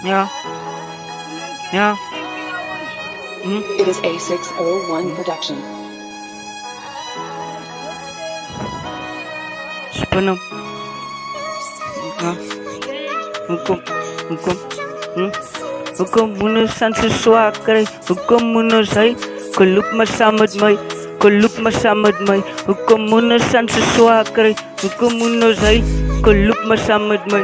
Ja. Ja. It is a 601 production. Spannend. Ja. Hukom moet zijn ze zwaar krijgen. Hukom moet zij. Loop maar samen met mij. Loop maar samen met mij. Hukom moet zijn ze zwaar krijgen. Hukom moet zij. Loop maar samen met mij.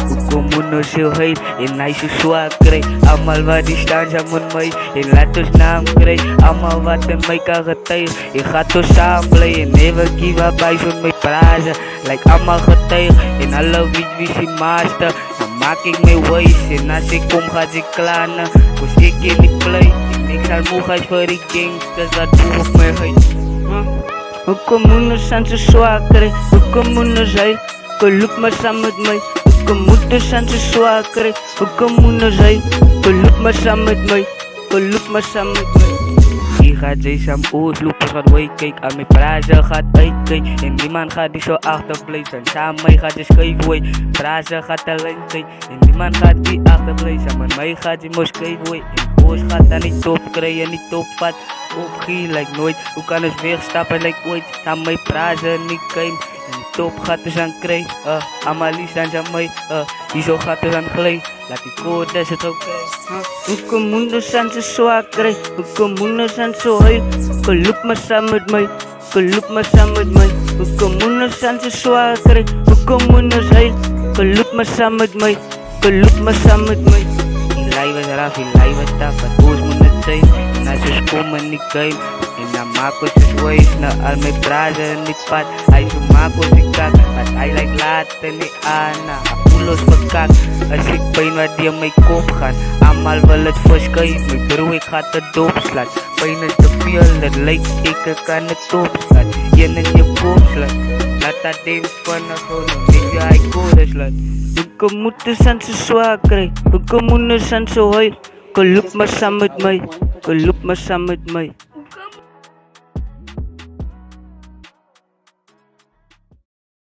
Hukom moet zo heet. En hij zo zwaar krijgen. Allemaal wat die staan samen met mij. En laat ons naam krijgen. Allemaal wat in mij kan getuigen. Ik ga toch samen blijven. Never give up. Hij zo mij praten. Like allemaal getuigen. En alle wie zijn master. Maak ik mee wijs en als ik kom gaat ik klanen. Dus ik in die play. Ik zal moegheid voor die gangsters dat boe op mij heet. Hukom moet zijn ze zwaar krijgen. Hukom moet zij. Loop maar samen met mij. Hukom moet zijn ze zwaar krijgen. Hukom moet zij. Loop maar samen met mij. Loop maar samen met mij. Hier gaat zij samen oud, loopers gaat wegkijken. Aan mijn praten gaat uitkijken. En niemand gaat die zo achterblijven. Samen mij gaat die schijf way. Praten gaat alleen kijken. En niemand gaat die achterblijven. Maar mij gaat die mooi schijf way. En boos gaat dan niet top krijgen, niet top vat. Opgie lijkt nooit. Hoe kan het wegstappen lijkt ooit. Samen mij praten niet kijken. En top gaat dus aan krijgen. Amalie zijn aan mij. Die zo gaat dus aan glijden. Laat die code is het oké. Hukom moet zijn ze zwaar krijgen. Hukom moet zijn zo heil. Loop maar samen met mij. Loop maar samen met mij. Hukom moet zijn ze zwaar krijgen. Hukom moet heil. Loop maar samen met mij. Loop maar samen met mij. Die lijf is raf, die lijf is taf. Wat boos moet het zijn. En als ze komen niet geheim. En dan maak ik het wijs. Na al mijn praten niet pad. Hij zo maak ik die kak. Want hij lijkt later niet aan. Los verkakt. Als ik pijn wat die in mijn kop gaat. Allemaal wil het verschijnen. Mijn broer ik ga te doop slaan. Pijn is te veel. Het lijkt ik kan het opslaan. Je in je kop slaan. Laat dat ding van de grond. Weet je hij code slaan. Hukom moet zijn ze zwaar krijgen. Hukom moet zijn zo heil. Loop maar samen met mij. Loop maar samen met mij.